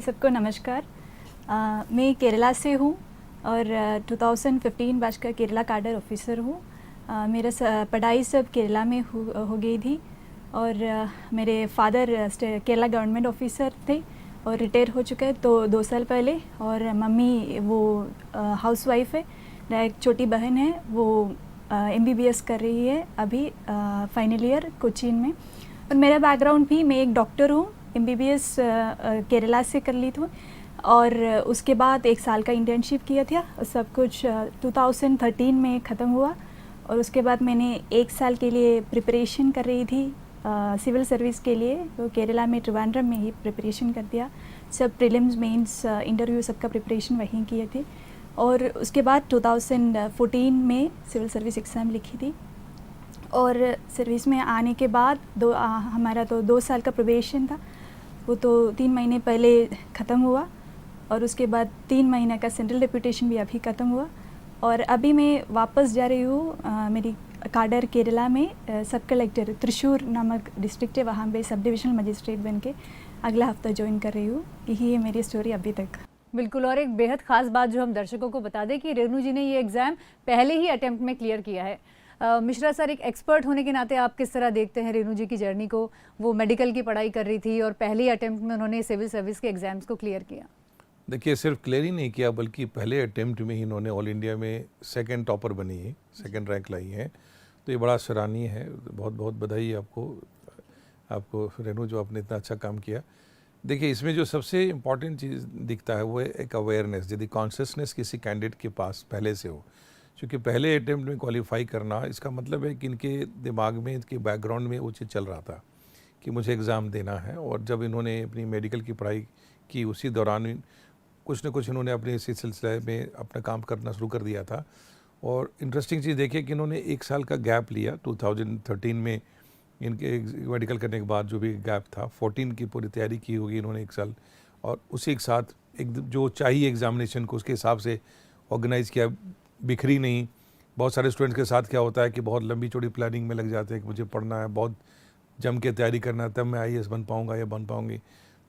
सबको नमस्कार। मैं केरला से हूँ और 2015 बैच का केरला कैडर ऑफिसर हूँ। मेरा पढ़ाई सब केरला में हो गई थी और मेरे फादर केरला गवर्नमेंट ऑफिसर थे और रिटायर हो चुके हैं तो 2 साल पहले, और मम्मी वो हाउसवाइफ है। एक छोटी बहन है, वो MBBS कर रही है अभी फाइनल ईयर कोचीन में। और मेरा बैकग्राउंड भी, मैं एक डॉक्टर हूँ, MBBS केरला से कर ली थी और उसके बाद 1 साल का इंटर्नशिप किया था। सब कुछ 2013 में ख़त्म हुआ और उसके बाद मैंने 1 साल के लिए प्रिपरेशन कर रही थी सिविल सर्विस के लिए। तो केरला में त्रिवेंद्रम में ही प्रिपरेशन कर दिया। सब प्रीलिम्स मेंस इंटरव्यू सबका प्रिपरेशन वहीं किए थे और उसके बाद 2014 में सिविल सर्विस एग्ज़ाम लिखी थी। और सर्विस में आने के बाद हमारा तो 2 साल का प्रोबेशन था, वो तो 3 महीने पहले ख़त्म हुआ और उसके बाद 3 महीने का सेंट्रल डेप्यूटेशन भी अभी ख़त्म हुआ। और अभी मैं वापस जा रही हूँ मेरी काडर केरला में सब कलेक्टर त्रिशूर नामक डिस्ट्रिक्ट है, वहाँ पे सब डिविजनल मजिस्ट्रेट बन के अगला हफ्ता ज्वाइन कर रही हूँ। यही है मेरी स्टोरी अभी तक। बिल्कुल। और एक बेहद ख़ास बात जो हम दर्शकों को बता दें कि रेनू जी ने ये एग्ज़ाम पहले ही अटेम्प्ट में क्लियर किया है। मिश्रा सर, एक एक्सपर्ट होने के नाते आप किस तरह देखते हैं रेनू जी की जर्नी को? वो मेडिकल की पढ़ाई कर रही थी और पहले ही अटेम्प्ट में उन्होंने सिविल सर्विस के एग्ज़ाम्स को क्लियर किया। देखिए, सिर्फ क्लियर ही नहीं किया बल्कि पहले अटेम्प्ट में ही इन्होंने ऑल इंडिया में सेकंड टॉपर बनी है, सेकंड रैंक लाई है। तो ये बड़ा सराहनीय है। बहुत बहुत बधाई आपको रेनू, जो आपने इतना अच्छा काम किया। देखिए, इसमें जो सबसे इम्पॉर्टेंट चीज़ दिखता है वो है एक अवेयरनेस, यदि कॉन्शियसनेस किसी कैंडिडेट के पास पहले से हो। क्योंकि पहले अटेम्प्ट में क्वालिफाई करना, इसका मतलब है कि इनके दिमाग में, इनके बैकग्राउंड में वो चीज़ चल रहा था कि मुझे एग्ज़ाम देना है। और जब इन्होंने अपनी मेडिकल की पढ़ाई की, उसी दौरान कुछ न कुछ इन्होंने अपने इसी सिलसिले में अपना काम करना शुरू कर दिया था। और इंटरेस्टिंग चीज़ देखिए कि इन्होंने 1 साल का गैप लिया 2013 में। इनके मेडिकल करने के बाद जो भी गैप था, 14 की पूरी तैयारी की होगी इन्होंने 1 साल, और उसी के साथ एक जो चाहिए एग्जामिनेशन को उसके हिसाब से ऑर्गेनाइज़ किया, बिखरी नहीं। बहुत सारे स्टूडेंट्स के साथ क्या होता है कि बहुत लंबी चौड़ी प्लानिंग में लग जाते हैं कि मुझे पढ़ना है, बहुत जम के तैयारी करना है, तब मैं IAS बन पाऊँगा या बन पाऊँगी।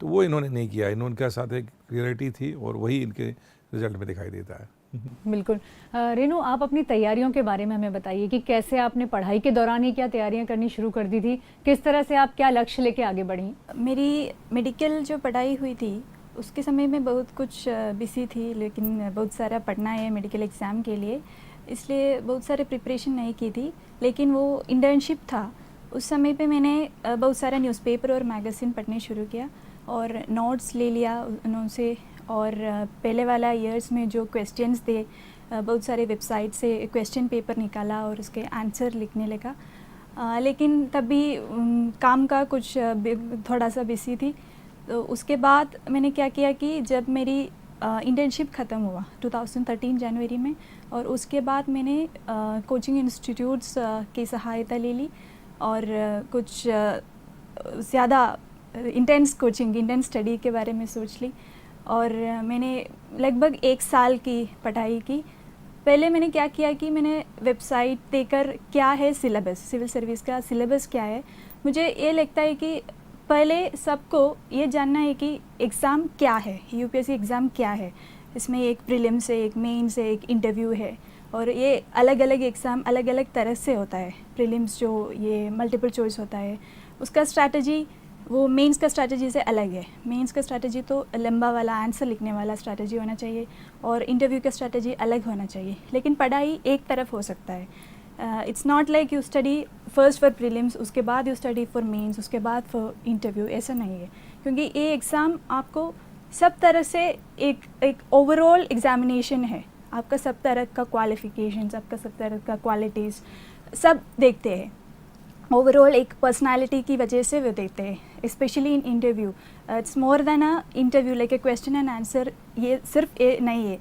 तो वो इन्होंने नहीं किया। इनके साथ एक क्लियरिटी थी और वही इनके रिजल्ट में दिखाई देता है। बिल्कुल। रेनू, आप अपनी तैयारियों के बारे में हमें बताइए कि कैसे आपने पढ़ाई के दौरान ही क्या तैयारियां करनी शुरू कर दी थी, किस तरह से आप क्या लक्ष्य लेके आगे बढ़ी? मेरी मेडिकल जो पढ़ाई हुई थी उसके समय में बहुत कुछ बिजी थी, लेकिन बहुत सारा पढ़ना है मेडिकल एग्ज़ाम के लिए, इसलिए बहुत सारे प्रिपरेशन नहीं की थी। लेकिन वो इंटर्नशिप था, उस समय पे मैंने बहुत सारा न्यूज़पेपर और मैगज़ीन पढ़ने शुरू किया और नोट्स ले लिया उनसे। और पहले वाला ईयर्स में जो क्वेश्चंस थे, बहुत सारे वेबसाइट से क्वेश्चन पेपर निकाला और उसके आंसर लिखने लगा। लेकिन तब भी काम का कुछ थोड़ा सा बिजी थी। तो उसके बाद मैंने क्या किया कि जब मेरी इंटर्नशिप ख़त्म हुआ 2013 जनवरी में, और उसके बाद मैंने कोचिंग इंस्टीट्यूट्स की सहायता ले ली और कुछ ज़्यादा इंटेंस कोचिंग, इंटेंस स्टडी के बारे में सोच ली। और मैंने लगभग 1 साल की पढ़ाई की। पहले मैंने क्या किया कि मैंने वेबसाइट देखकर क्या है सिलेबस, सिविल सर्विस का सिलेबस क्या है। मुझे ये लगता है कि पहले सबको ये जानना है कि एग्ज़ाम क्या है, UPSC एग्ज़ाम क्या है। इसमें एक प्रीलिम्स है, एक मेंस है, एक इंटरव्यू है, और ये अलग अलग एग्ज़ाम अलग अलग तरह से होता है। प्रीलिम्स जो ये मल्टीपल चॉइस होता है, उसका स्ट्रैटेजी वो मेंस का स्ट्रैटेजी से अलग है। मेंस का स्ट्रैटेजी तो लंबा वाला आंसर लिखने वाला स्ट्रैटेजी होना चाहिए और इंटरव्यू का स्ट्रैटेजी अलग होना चाहिए। लेकिन पढ़ाई एक तरफ हो सकता है। It's not like you study first for prelims, उसके बाद यू स्टडी फॉर मेंस, उसके बाद फॉर इंटरव्यू, ऐसा नहीं है। क्योंकि ये एग्ज़ाम आपको सब तरह से एक ओवरऑल एग्जामिनेशन है। आपका सब तरह का क्वालिफिकेशंस, आपका सब तरह का क्वालिटीज़ सब देखते हैं। ओवरऑल एक पर्सनालिटी की वजह से वो देखते हैं, specially in interview. It's more than a interview, like a question and answer. ये सिर्फ ये नहीं है,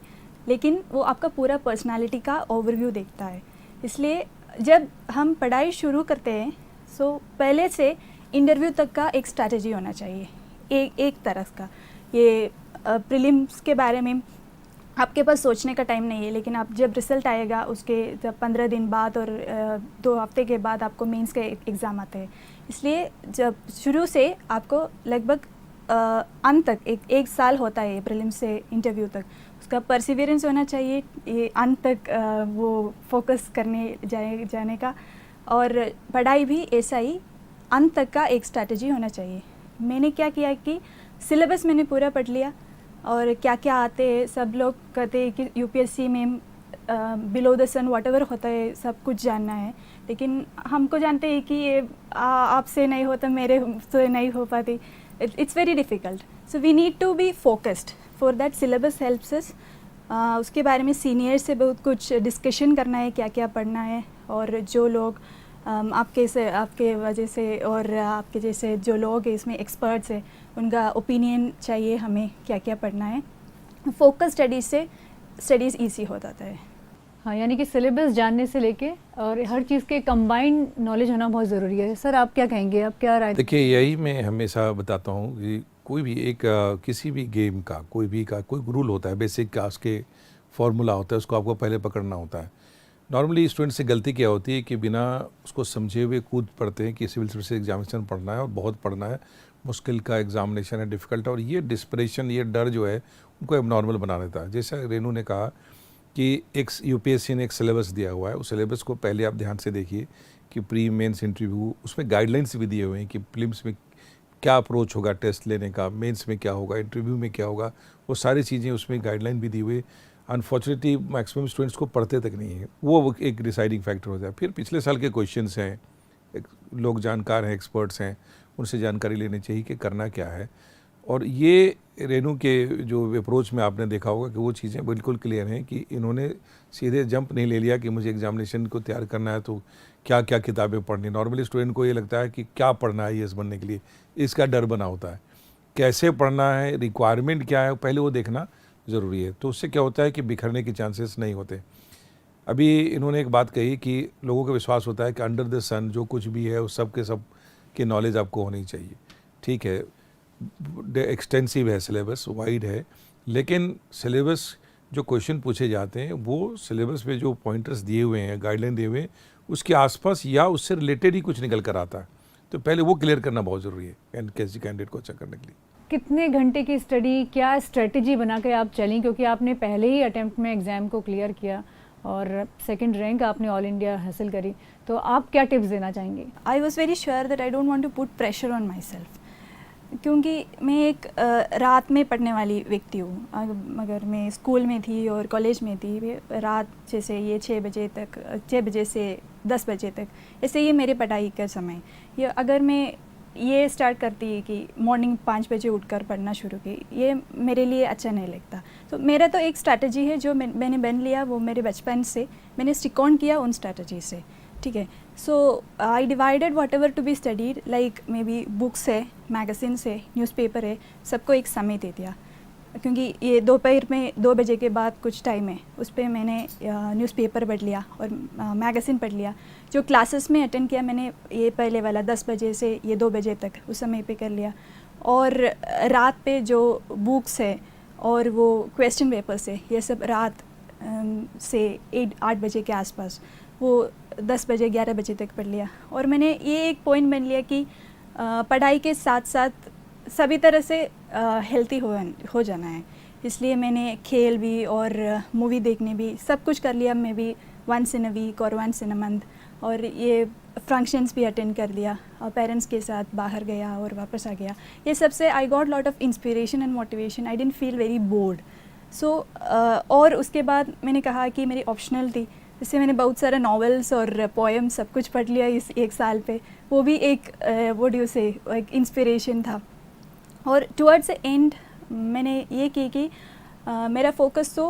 लेकिन वो आपका पूरा पर्सनालिटी का ओवरव्यू देखता है। इसलिए जब हम पढ़ाई शुरू करते हैं सो पहले से इंटरव्यू तक का एक स्ट्रैटेजी होना चाहिए, एक तरह का। ये प्रीलिम्स के बारे में आपके पास सोचने का टाइम नहीं है, लेकिन आप जब रिज़ल्ट आएगा उसके जब 15 दिन बाद और 2 हफ्ते के बाद आपको मेंस के एग्ज़ाम आते हैं। इसलिए जब शुरू से आपको लगभग अंत तक एक साल होता है प्रीलिम से इंटरव्यू तक, उसका परसिवियरेंस होना चाहिए, ये अंत तक वो फोकस करने जाने का, और पढ़ाई भी ऐसा ही अंत तक का एक स्ट्रैटेजी होना चाहिए। मैंने क्या किया कि सिलेबस मैंने पूरा पढ़ लिया, और क्या क्या आते हैं, सब लोग कहते हैं कि यूपीएससी में बिलो द सन व्हाटएवर होता है सब कुछ जानना है, लेकिन हमको जानते हैं कि ये आपसे नहीं होता, मेरे से नहीं हो पाती, it's very difficult. So we need to be focused for that, syllabus helps us. उसके बारे में सीनियर से बहुत कुछ डिस्कशन करना है, क्या क्या पढ़ना है, और जो लोग आपके वजह से और आपके जैसे जो लोग इसमें एक्सपर्ट्स हैं उनका ओपिनियन चाहिए हमें, क्या क्या पढ़ना है। फोकस स्टडीज़ से स्टडीज़ ईजी हो जाता है। हाँ, यानी कि सिलेबस जानने से लेके और हर चीज़ के कंबाइंड नॉलेज होना बहुत ज़रूरी है। सर आप क्या कहेंगे, आप क्या राय? देखिए, यही मैं हमेशा बताता हूँ कि कोई भी किसी भी गेम का कोई रूल होता है, बेसिक का उसके फॉर्मूला होता है, उसको आपको पहले पकड़ना होता है। नॉर्मली स्टूडेंट से गलती क्या होती है कि बिना उसको समझे हुए कूद पड़ते हैं कि सिविल सर्विस एग्जामिनेशन पढ़ना है और बहुत पढ़ना है, मुश्किल का एग्जामिनेशन है, डिफ़िकल्ट है, और ये डिस्परेशन, ये डर जो है उनको एबनॉर्मल बना देता है। जैसा रेनू ने कहा कि एक यूपीएससी ने एक सिलेबस दिया हुआ है, उस सिलेबस को पहले आप ध्यान से देखिए कि प्री मेंस इंटरव्यू, उसमें गाइडलाइंस भी दिए हुए हैं कि प्रीलिम्स में क्या अप्रोच होगा टेस्ट लेने का, मेंस में क्या होगा, इंटरव्यू में क्या होगा, वो सारी चीज़ें उसमें गाइडलाइन भी दी हुई। अनफॉर्चुनेटली मैक्सिमम स्टूडेंट्स को पढ़ते तक नहीं है, वो एक डिसाइडिंग फैक्टर होता है। फिर पिछले साल के क्वेश्चंस हैं, लोग जानकार हैं, एक्सपर्ट्स हैं, उनसे जानकारी लेनी चाहिए कि करना क्या है। और ये रेनू के जो अप्रोच में आपने देखा होगा कि वो चीज़ें बिल्कुल क्लियर हैं कि इन्होंने सीधे जंप नहीं ले लिया कि मुझे एग्जामिनेशन को तैयार करना है तो क्या क्या किताबें पढ़नी। नॉर्मली स्टूडेंट को ये लगता है कि क्या पढ़ना है आईएएस बनने के लिए, इसका डर बना होता है। कैसे पढ़ना है, रिक्वायरमेंट क्या है, पहले वो देखना ज़रूरी है। तो उससे क्या होता है कि बिखरने के चांसेस नहीं होते। अभी इन्होंने एक बात कही कि लोगों का विश्वास होता है कि अंडर द सन जो कुछ भी है उस सब की नॉलेज आपको होनी चाहिए। ठीक है, एक्सटेंसिव है सिलेबस, वाइड है, लेकिन सिलेबस जो क्वेश्चन पूछे जाते हैं वो सिलेबस में जो पॉइंटर्स दिए हुए हैं, गाइडलाइन दिए हुए हैं, उसके आसपास या उससे रिलेटेड ही कुछ निकल कर आता है। तो पहले वो क्लियर करना बहुत ज़रूरी है किसी कैंडिडेट को अच्छा करने के लिए। कितने घंटे की स्टडी, क्या स्ट्रेटजी बना के आप चलें, क्योंकि आपने पहले ही अटेम्प्ट में एग्ज़ाम को क्लियर किया और सेकंड रैंक आपने ऑल इंडिया हासिल करी, तो आप क्या टिप्स देना चाहेंगे? I was very sure that I don't want to put pressure on my self, क्योंकि मैं एक रात में पढ़ने वाली व्यक्ति हूँ। अगर मैं स्कूल में थी और कॉलेज में थी, रात जैसे ये 6 बजे से 10 बजे तक, ऐसे ये मेरे पढ़ाई का समय। ये अगर मैं ये स्टार्ट करती कि मॉर्निंग 5 बजे उठकर पढ़ना शुरू की, ये मेरे लिए अच्छा नहीं लगता। तो मेरा तो एक स्ट्रैटेजी है जो मैंने बन लिया, वो मेरे बचपन से मैंने स्टिक ऑन किया उन स्ट्रैटेजी से। ठीक है, so I divided whatever to be studied, like may be books है, मैगजीन्स है, न्यूज़पेपर है, सबको एक समय दे दिया। क्योंकि ये दोपहर में 2 बजे के बाद कुछ टाइम है, उस पर मैंने न्यूज़पेपर पढ़ लिया और मैगज़ीन पढ़ लिया। जो क्लासेस में अटेंड किया मैंने, ये पहले वाला 10 बजे से ये 2 बजे तक उस समय पे कर लिया। और रात पे जो बुक्स है और वो क्वेश्चन पेपर्स है, ये सब रात से 8 बजे के आसपास, वो 10 बजे 11 बजे तक पढ़ लिया। और मैंने ये एक पॉइंट बन लिया कि पढ़ाई के साथ साथ सभी तरह से हेल्थी हो जाना है, इसलिए मैंने खेल भी और मूवी देखने भी सब कुछ कर लिया। मैं भी वंस इन अ वीक और वंस इन अ मंथ, और ये फंक्शंस भी अटेंड कर लिया, और पेरेंट्स के साथ बाहर गया और वापस आ गया। ये सबसे I got lot of inspiration and motivation, I didn't feel very bored. So और उसके बाद मैंने कहा कि मेरी ऑप्शनल थी, इससे मैंने बहुत सारे नॉवेल्स और पोएम सब कुछ पढ़ लिया इस 1 साल पे। वो भी एक व्हाट डू यू से एक इंस्पिरेशन था। और टुवर्ड्स द एंड मैंने ये की कि मेरा फोकस तो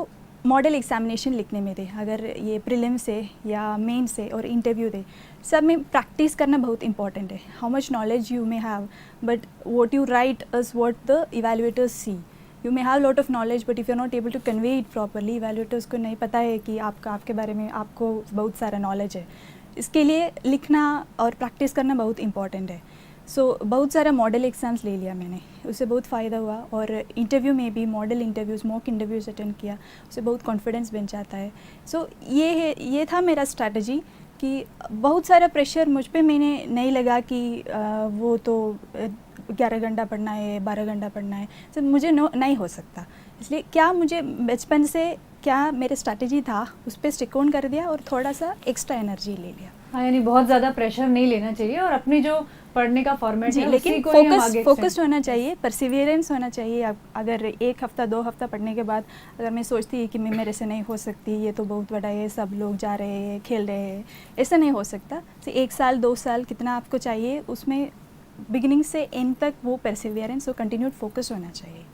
मॉडल एग्जामिनेशन लिखने में थे। अगर ये प्रीलिम से या मेन से और इंटरव्यू दे, सब में प्रैक्टिस करना बहुत इंपॉर्टेंट है। How much knowledge you may have, but what you write is what the evaluators see. You may have lot of knowledge, but if you are not able to convey it properly, evaluators को नहीं पता है कि आपके बारे में आपको बहुत सारा नॉलेज है। इसके लिए लिखना और प्रैक्टिस करना बहुत इंपॉर्टेंट है। सो बहुत सारा मॉडल एग्ज़ाम्स ले लिया मैंने, उससे बहुत फ़ायदा हुआ। और इंटरव्यू में भी model interviews, mock interviews attend किया, उससे बहुत कॉन्फिडेंस बन जाता है। सो ये था मेरा स्ट्रैटेजी कि बहुत सारा प्रेशर मुझ पे मैंने नहीं लगा कि वो तो 11 घंटा पढ़ना है, 12 घंटा पढ़ना है, तो मुझे नहीं हो सकता। इसलिए क्या मुझे बचपन से क्या मेरे स्ट्रैटेजी था उस पर स्टिक ऑन कर दिया और थोड़ा सा एक्स्ट्रा एनर्जी ले लिया। हाँ, यानी बहुत ज़्यादा प्रेशर नहीं लेना चाहिए और अपनी जो पढ़ने का फॉर्मेट जी, है लेकिन उसी को ही हम आगे फोकस्ड होना चाहिए, परसिवियरेंस होना चाहिए। अगर 1 हफ्ता 2 हफ्ता पढ़ने के बाद अगर मैं सोचती कि मैं मेरे से नहीं हो सकती, ये तो बहुत बड़ा है, सब लोग जा रहे हैं, खेल रहे हैं, ऐसा नहीं हो सकता। 1 साल 2 साल कितना आपको चाहिए, उसमें बिगिनिंग से एंड तक वो परसिवियरेंस और कंटिन्यूड फोकस होना चाहिए।